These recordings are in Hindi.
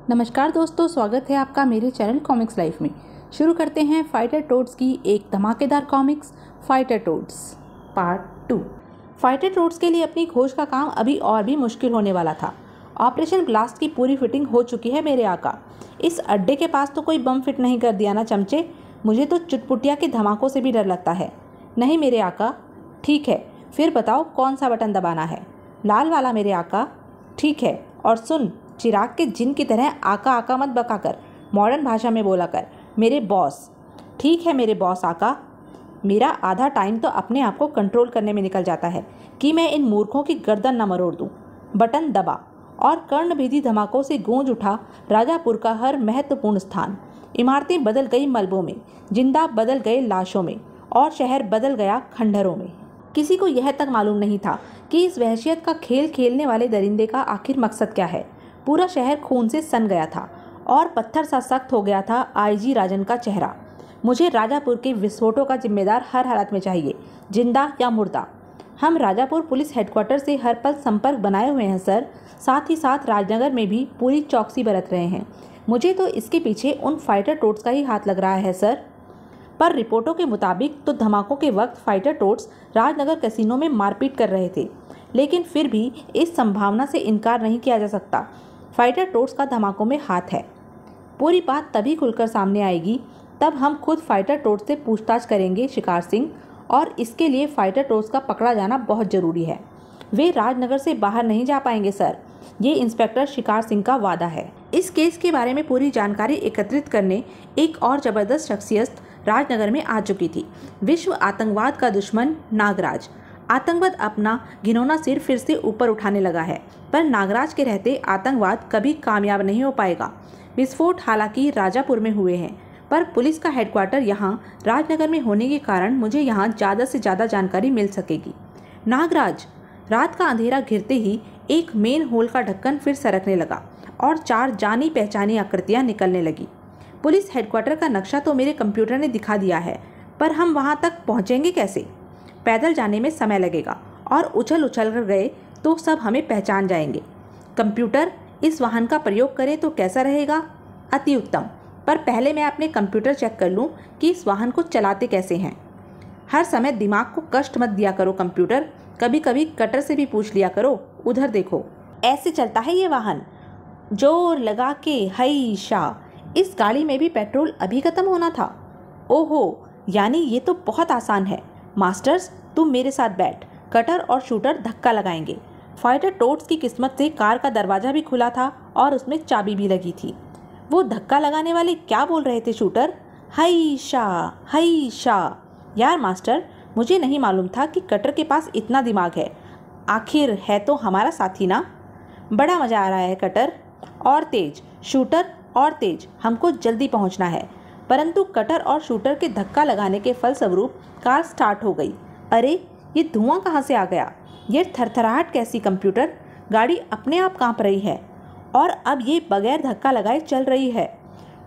नमस्कार दोस्तों, स्वागत है आपका मेरे चैनल कॉमिक्स लाइफ में। शुरू करते हैं फाइटर टोड्स की एक धमाकेदार comics fighter toads part 2। Fighter toads के लिए अपनी खोज का काम अभी और भी मुश्किल होने वाला था। ऑपरेशन ब्लास्ट की पूरी फिटिंग हो चुकी है मेरे आका। इस अड्डे के पास तो कोई बम फिट नहीं कर दिया ना चमचे। मुझे तो चुटपुटिया के धमाकों से भी डर लगता है। नहीं मेरे आका। ठीक है, फिर बताओ कौन सा बटन दबाना है? लाल वाला मेरे आका। ठीक है, और सुन, चिराग के जिन की तरह आका आका मत बका कर, मॉडर्न भाषा में बोला कर, मेरे बॉस। ठीक है मेरे बॉस आका। मेरा आधा टाइम तो अपने आप को कंट्रोल करने में निकल जाता है कि मैं इन मूर्खों की गर्दन न मरोड़ दूं। बटन दबा और कर्णभेदी धमाकों से गूंज उठा राजापुर का हर महत्वपूर्ण स्थान। इमारतें बदल गई मलबों में, जिंदा बदल गए लाशों में, और शहर बदल गया खंडहरों में। किसी को यह तक मालूम नहीं था कि इस वहशियत का खेल खेलने वाले दरिंदे का आखिर मकसद क्या है। पूरा शहर खून से सन गया था और पत्थर सा सख्त हो गया था आईजी राजन का चेहरा। मुझे राजापुर के विस्फोटों का जिम्मेदार हर हालत में चाहिए, जिंदा या मुर्दा। हम राजापुर पुलिस हेडक्वार्टर से हर पल संपर्क बनाए हुए हैं सर। साथ ही साथ राजनगर में भी पूरी चौकसी बरत रहे हैं। मुझे तो इसके पीछे उन फाइटर टोड्स का ही हाथ लग रहा है सर। पर रिपोर्टों के मुताबिक तो धमाकों के वक्त फाइटर टोड्स राजनगर कैसीनो में मारपीट कर रहे थे, लेकिन फिर भी इस संभावना से इनकार नहीं किया जा सकता। फाइटर टोड्स का धमाकों में हाथ है। पूरी बात तभी खुलकर सामने आएगी तब हम खुद फाइटर टोड्स से पूछताछ करेंगे शिकार सिंह, और इसके लिए फाइटर टोड्स का पकड़ा जाना बहुत ज़रूरी है। वे राजनगर से बाहर नहीं जा पाएंगे सर, ये इंस्पेक्टर शिकार सिंह का वादा है। इस केस के बारे में पूरी जानकारी एकत्रित करने एक और ज़बरदस्त शख्सियत राजनगर में आ चुकी थी। विश्व आतंकवाद का दुश्मन नागराज। आतंकवाद अपना घिनौना सिर फिर से ऊपर उठाने लगा है, पर नागराज के रहते आतंकवाद कभी कामयाब नहीं हो पाएगा। विस्फोट हालांकि राजापुर में हुए हैं, पर पुलिस का हेडक्वार्टर यहाँ राजनगर में होने के कारण मुझे यहाँ ज़्यादा से ज़्यादा जानकारी मिल सकेगी। नागराज। रात का अंधेरा घिरते ही एक मेन होल का ढक्कन फिर सरकने लगा और 4 जानी पहचानी आकृतियाँ निकलने लगी। पुलिस हेडक्वार्टर का नक्शा तो मेरे कंप्यूटर ने दिखा दिया है, पर हम वहाँ तक पहुँचेंगे कैसे? पैदल जाने में समय लगेगा और उछल कर गए तो सब हमें पहचान जाएंगे। कंप्यूटर, इस वाहन का प्रयोग करें तो कैसा रहेगा? अति उत्तम, पर पहले मैं अपने कंप्यूटर चेक कर लूं कि इस वाहन को चलाते कैसे हैं। हर समय दिमाग को कष्ट मत दिया करो कंप्यूटर, कभी कभी कटर से भी पूछ लिया करो। उधर देखो, ऐसे चलता है ये वाहन, जोर लगा के हई शाह। इस गाड़ी में भी पेट्रोल अभी खत्म होना था। ओहो, यानी ये तो बहुत आसान है। मास्टर्स, तुम मेरे साथ बैठ। कटर और शूटर धक्का लगाएंगे। फाइटर टोड्स की किस्मत से कार का दरवाज़ा भी खुला था और उसमें चाबी भी लगी थी। वो धक्का लगाने वाले क्या बोल रहे थे शूटर? हई शाह, हई शाह। यार मास्टर, मुझे नहीं मालूम था कि कटर के पास इतना दिमाग है। आखिर है तो हमारा साथी ना। बड़ा मज़ा आ रहा है कटर। और तेज शूटर, और तेज, हमको जल्दी पहुंचना है। परंतु कटर और शूटर के धक्का लगाने के फलस्वरूप कार स्टार्ट हो गई। अरे, ये धुआं कहाँ से आ गया? ये थरथराहट कैसी कंप्यूटर? गाड़ी अपने आप कांप रही है और अब ये बगैर धक्का लगाए चल रही है।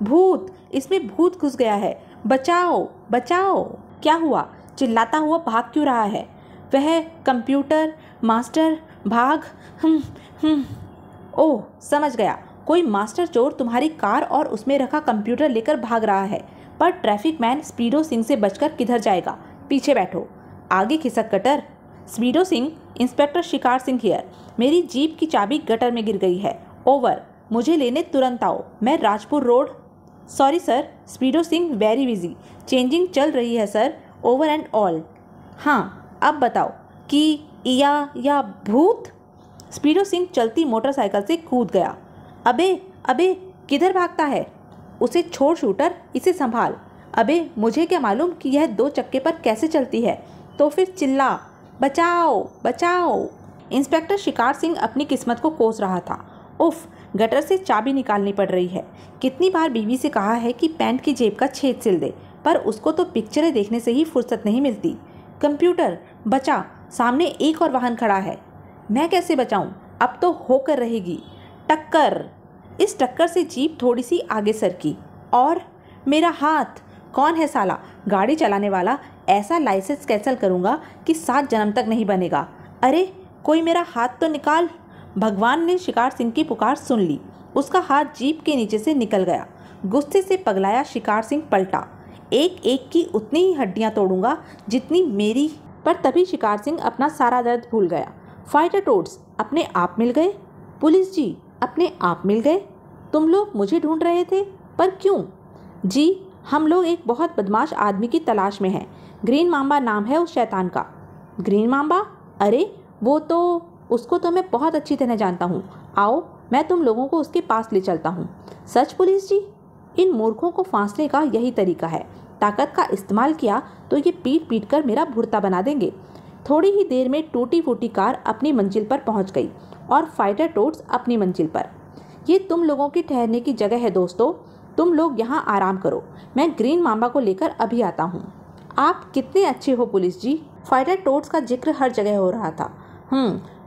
भूत, इसमें भूत घुस गया है। बचाओ बचाओ। क्या हुआ? चिल्लाता हुआ भाग क्यों रहा है वह कंप्यूटर? मास्टर भाग। ओह, समझ गया, कोई मास्टर चोर तुम्हारी कार और उसमें रखा कंप्यूटर लेकर भाग रहा है। पर ट्रैफिक मैन स्पीडो सिंह से बचकर किधर जाएगा? पीछे बैठो। आगे खिसक कटर। स्पीडो सिंह, इंस्पेक्टर शिकार सिंह हियर। मेरी जीप की चाबी गटर में गिर गई है। ओवर, मुझे लेने तुरंत आओ। मैं Rajpur road. Sorry sir. Speedo Singh, very busy. Changing चल रही है सर। Over and all. हाँ, अब बताओ कि या भूत? स्पीडो सिंह चलती मोटरसाइकिल से कूद गया। अबे अबे, किधर भागता है? उसे छोड़ शूटर, इसे संभाल। अबे, मुझे क्या मालूम कि यह 2 चक्के पर कैसे चलती है। तो फिर चिल्ला, बचाओ बचाओ। इंस्पेक्टर शिकार सिंह अपनी किस्मत को कोस रहा था। उफ, गटर से चाबी निकालनी पड़ रही है। कितनी बार बीवी से कहा है कि पैंट की जेब का छेद सिल दे, पर उसको तो पिक्चरें देखने से ही फुर्सत नहीं मिलती। कंप्यूटर, बचा। सामने एक और वाहन खड़ा है। मैं कैसे बचाऊं? अब तो होकर रहेगी। टक्कर। इस टक्कर से जीप थोड़ी सी आगे सरकी। और मेरा हाथ। कौन है साला गाड़ी चलाने वाला? ऐसा लाइसेंस कैंसिल करूंगा कि 7 जन्म तक नहीं बनेगा। अरे, कोई मेरा हाथ तो निकाल। भगवान ने शिकार सिंह की पुकार सुन ली। उसका हाथ जीप के नीचे से निकल गया। गुस्से से पगलाया शिकार सिंह पलटा। एक एक की उतनी ही हड्डियां तोड़ूंगा जितनी मेरी। पर तभी शिकार सिंह अपना सारा दर्द भूल गया। फाइटर टोड्स अपने आप मिल गए। पुलिस जी अपने आप मिल गए। तुम लोग मुझे ढूंढ रहे थे, पर क्यों? जी हम लोग एक बहुत बदमाश आदमी की तलाश में हैं। ग्रीन मांबा नाम है उस शैतान का। Green Mamba? अरे वो तो, उसको तो मैं बहुत अच्छी तरह जानता हूँ। आओ मैं तुम लोगों को उसके पास ले चलता हूँ। सच पुलिस जी? इन मूर्खों को फांसने का यही तरीका है। ताकत का इस्तेमाल किया तो ये पीट पीट कर मेरा भुर्ता बना देंगे। थोड़ी ही देर में टूटी फूटी कार अपनी मंजिल पर पहुंच गई और फाइटर टोड्स अपनी मंजिल पर। ये तुम लोगों की ठहरने की जगह है दोस्तों, तुम लोग यहाँ आराम करो, मैं ग्रीन मांबा को लेकर अभी आता हूँ। आप कितने अच्छे हो पुलिस जी। फाइटर टोड्स का जिक्र हर जगह हो रहा था।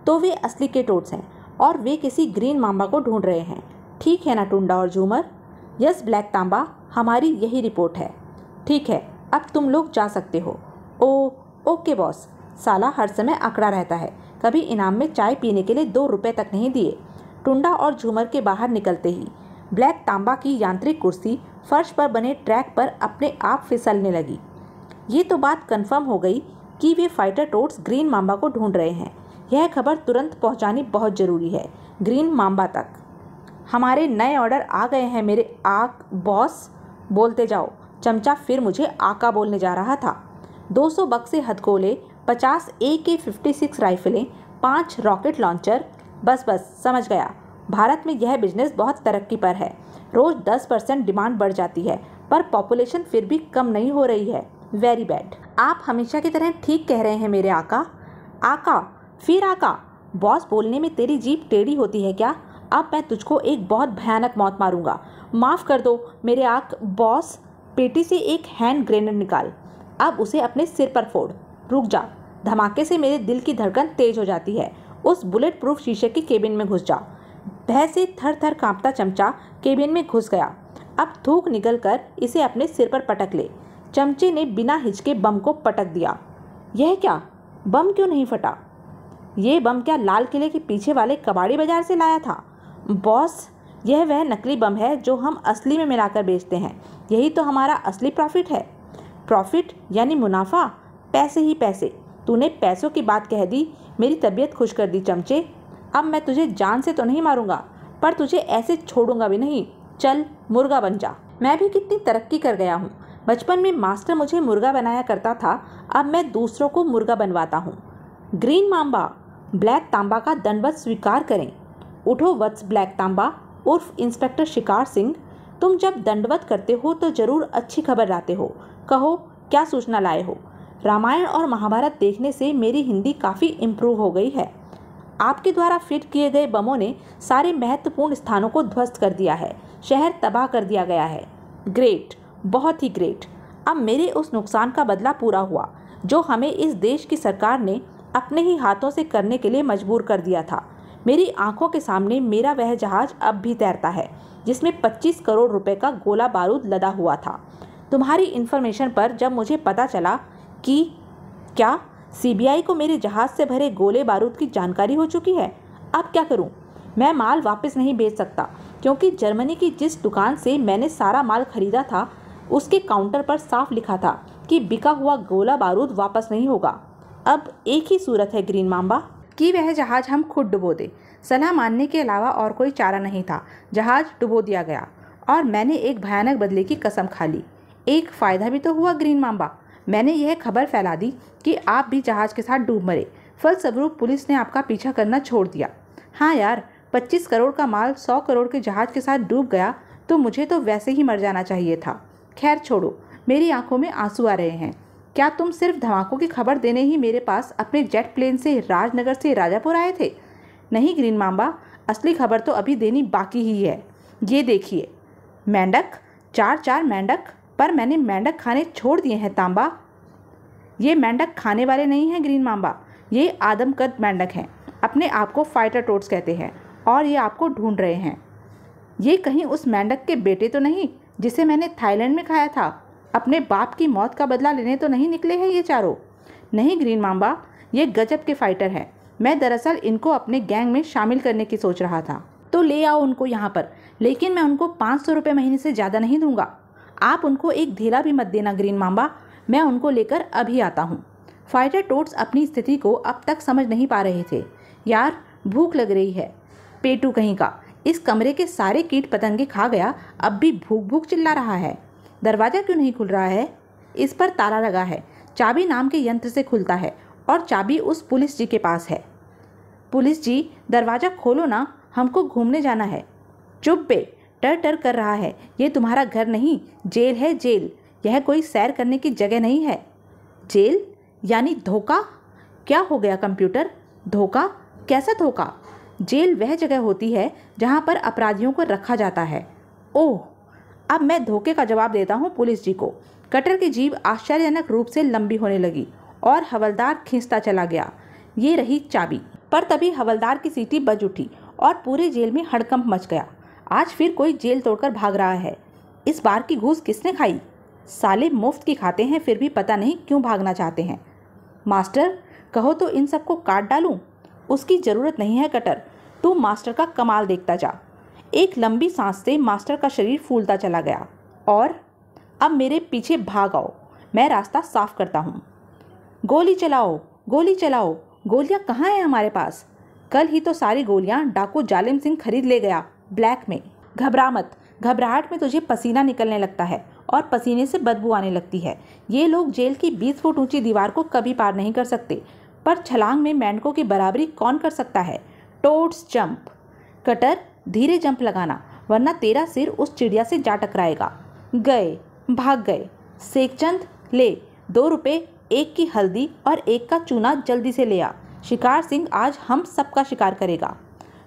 तो वे असली के टोड्स हैं और वे किसी ग्रीन मांबा को ढूंढ रहे हैं, ठीक है ना टुंडा और झूमर? यस ब्लैक तांबा, हमारी यही रिपोर्ट है। ठीक है, अब तुम लोग जा सकते हो। Okay boss. साला हर समय अकड़ा रहता है, कभी इनाम में चाय पीने के लिए 2 रुपए तक नहीं दिए। टुंडा और झूमर के बाहर निकलते ही ब्लैक तांबा की यांत्रिक कुर्सी फर्श पर बने ट्रैक पर अपने आप फिसलने लगी। ये तो बात कंफर्म हो गई कि वे फाइटर टोड्स ग्रीन मांबा को ढूंढ रहे हैं। यह खबर तुरंत पहुंचानी बहुत ज़रूरी है ग्रीन मांबा तक। हमारे नए ऑर्डर आ गए हैं मेरे बॉस। बोलते जाओ। चमचा फिर मुझे आका बोलने जा रहा था। 200 बक्से हथगोले, 50 AK-56 राइफलें, 5 रॉकेट लॉन्चर। बस समझ गया। भारत में यह बिजनेस बहुत तरक्की पर है। रोज़ 10% डिमांड बढ़ जाती है, पर पॉपुलेशन फिर भी कम नहीं हो रही है। Very bad. आप हमेशा की तरह ठीक कह रहे हैं मेरे आका। आका? फिर आका? बॉस बोलने में तेरी जीभ टेढ़ी होती है क्या? अब मैं तुझको एक बहुत भयानक मौत मारूंगा। माफ़ कर दो मेरे बॉस। पेटी से एक हैंड ग्रेनेड निकाल, अब उसे अपने सिर पर फोड़। रुक जा। धमाके से मेरे दिल की धड़कन तेज हो जाती है। उस बुलेट प्रूफ शीशे के केबिन में घुस जा। भय से थर थर कांपता चमचा केबिन में घुस गया। अब थूक निकल कर इसे अपने सिर पर पटक ले। चमचे ने बिना हिचके बम को पटक दिया। यह क्या? बम क्यों नहीं फटा? ये बम क्या लाल किले के पीछे वाले कबाड़ी बाजार से लाया था? बॉस, यह वह नकली बम है जो हम असली में मिलाकर बेचते हैं। यही तो हमारा असली प्रॉफिट है। प्रॉफिट यानी मुनाफा? पैसे ही पैसे। तूने पैसों की बात कह दी, मेरी तबीयत खुश कर दी चमचे। अब मैं तुझे जान से तो नहीं मारूंगा, पर तुझे ऐसे छोड़ूंगा भी नहीं। चल मुर्गा बन जा। मैं भी कितनी तरक्की कर गया हूँ। बचपन में मास्टर मुझे मुर्गा बनाया करता था, अब मैं दूसरों को मुर्गा बनवाता हूँ। ग्रीन मांबा, ब्लैक तांबा का दंडवत स्वीकार करें। उठो वत्स ब्लैक तांबा उर्फ इंस्पेक्टर शिकार सिंह। तुम जब दंडवत करते हो तो जरूर अच्छी खबर लाते हो। कहो क्या सूचना लाए हो? रामायण और महाभारत देखने से मेरी हिंदी काफ़ी इम्प्रूव हो गई है। आपके द्वारा फिट किए गए बमों ने सारे महत्वपूर्ण स्थानों को ध्वस्त कर दिया है। शहर तबाह कर दिया गया है। ग्रेट, बहुत ही ग्रेट। अब मेरे उस नुकसान का बदला पूरा हुआ जो हमें इस देश की सरकार ने अपने ही हाथों से करने के लिए मजबूर कर दिया था। मेरी आंखों के सामने मेरा वह जहाज अब भी तैरता है जिसमें 25 करोड़ रुपए का गोला बारूद लदा हुआ था। तुम्हारी इन्फॉर्मेशन पर जब मुझे पता चला कि क्या सीबीआई को मेरे जहाज से भरे गोले बारूद की जानकारी हो चुकी है, अब क्या करूं? मैं माल वापस नहीं भेज सकता क्योंकि जर्मनी की जिस दुकान से मैंने सारा माल खरीदा था उसके काउंटर पर साफ लिखा था कि बिका हुआ गोला बारूद वापस नहीं होगा। अब एक ही सूरत है ग्रीन मांबा कि वह जहाज हम खुद डुबो दें। सलाह मानने के अलावा और कोई चारा नहीं था। जहाज डुबो दिया गया और मैंने एक भयानक बदले की कसम खा ली। एक फ़ायदा भी तो हुआ ग्रीन मांबा। मैंने यह खबर फैला दी कि आप भी जहाज के साथ डूब मरे। फलस्वरूप पुलिस ने आपका पीछा करना छोड़ दिया। हाँ यार, 25 करोड़ का माल 100 करोड़ के जहाज के साथ डूब गया तो मुझे तो वैसे ही मर जाना चाहिए था। खैर छोड़ो, मेरी आंखों में आंसू आ रहे हैं। क्या तुम सिर्फ धमाकों की खबर देने ही मेरे पास अपने जेट प्लेन से राजनगर से राजापुर आए थे? नहीं ग्रीन मांबा, असली खबर तो अभी देनी बाकी ही है। ये देखिए मेंढक, 4 मेंढक, पर मैंने मेंढक खाने छोड़ दिए हैं तांबा। ये मेंढक खाने वाले नहीं हैं ग्रीन मांबा, ये आदमकद मेंढक हैं। अपने आप को फाइटर टोड्स कहते हैं और ये आपको ढूंढ रहे हैं। ये कहीं उस मेंढक के बेटे तो नहीं जिसे मैंने थाईलैंड में खाया था? अपने बाप की मौत का बदला लेने तो नहीं निकले हैं ये चारों? नहीं ग्रीन मांबा, ये गजब के फाइटर हैं। मैं दरअसल इनको अपने गैंग में शामिल करने की सोच रहा था। तो ले आओ उनको यहाँ पर, लेकिन मैं उनको 500 रुपये महीने से ज़्यादा नहीं दूंगा। आप उनको एक धेला भी मत देना ग्रीन मांबा, मैं उनको लेकर अभी आता हूँ। फाइटर टोड्स अपनी स्थिति को अब तक समझ नहीं पा रहे थे। यार भूख लग रही है, पेटू कहीं का इस कमरे के सारे कीट पतंगे खा गया, अब भी भूख भूख चिल्ला रहा है। दरवाज़ा क्यों नहीं खुल रहा है? इस पर ताला लगा है, चाबी नाम के यंत्र से खुलता है और चाबी उस पुलिस जी के पास है। पुलिस जी दरवाज़ा खोलो ना, हमको घूमने जाना है। चुप बे, टर टर कर रहा है, ये तुम्हारा घर नहीं जेल है जेल, यह कोई सैर करने की जगह नहीं है। जेल यानी धोखा? क्या हो गया कंप्यूटर? धोखा? कैसा धोखा? जेल वह जगह होती है जहाँ पर अपराधियों को रखा जाता है। ओह, अब मैं धोखे का जवाब देता हूँ पुलिस जी को। कटर की जीभ आश्चर्यजनक रूप से लंबी होने लगी और हवलदार खींचता चला गया। ये रही चाबी। पर तभी हवलदार की सीटी बज उठी और पूरे जेल में हड़कंप मच गया। आज फिर कोई जेल तोड़कर भाग रहा है। इस बार की घूस किसने खाई? साले मुफ्त की खाते हैं, फिर भी पता नहीं क्यों भागना चाहते हैं। मास्टर कहो तो इन सबको काट डालूं? उसकी ज़रूरत नहीं है कटर, तू मास्टर का कमाल देखता जा। एक लंबी सांस से मास्टर का शरीर फूलता चला गया। और अब मेरे पीछे भाग आओ, मैं रास्ता साफ करता हूँ। गोली चलाओ, गोली चलाओ। गोलियाँ कहाँ हैं हमारे पास? कल ही तो सारी गोलियाँ डाकू जालिम सिंह खरीद ले गया ब्लैक में। घबरा मत, घबराहट में तुझे पसीना निकलने लगता है और पसीने से बदबू आने लगती है। ये लोग जेल की 20 फुट ऊंची दीवार को कभी पार नहीं कर सकते, पर छलांग में मेंढकों की बराबरी कौन कर सकता है? Toads jump. कटर धीरे जंप लगाना, वरना तेरा सिर उस चिड़िया से जा टकराएगा। गए, भाग गए। सेकचंद ले, 2 रुपये, 1 की हल्दी और 1 का चूना जल्दी से ले आ। शिकार सिंह आज हम सबका शिकार करेगा।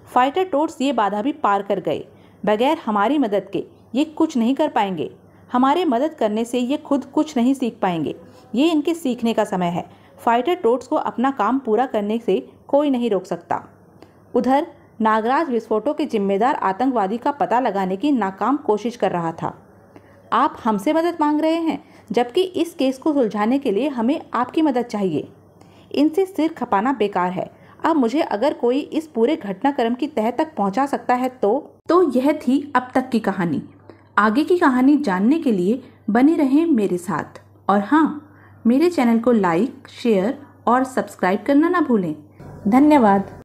फाइटर टोड्स ये बाधा भी पार कर गए। बगैर हमारी मदद के ये कुछ नहीं कर पाएंगे। हमारे मदद करने से ये खुद कुछ नहीं सीख पाएंगे। ये इनके सीखने का समय है। फाइटर टोड्स को अपना काम पूरा करने से कोई नहीं रोक सकता। उधर नागराज विस्फोटों के जिम्मेदार आतंकवादी का पता लगाने की नाकाम कोशिश कर रहा था। आप हमसे मदद मांग रहे हैं, जबकि इस केस को सुलझाने के लिए हमें आपकी मदद चाहिए। इनसे सिर खपाना बेकार है। अब मुझे अगर कोई इस पूरे घटनाक्रम की तह तक पहुंचा सकता है तो यह थी अब तक की कहानी। आगे की कहानी जानने के लिए बने रहें मेरे साथ। और हाँ, मेरे चैनल को लाइक, शेयर और सब्सक्राइब करना ना भूलें। धन्यवाद।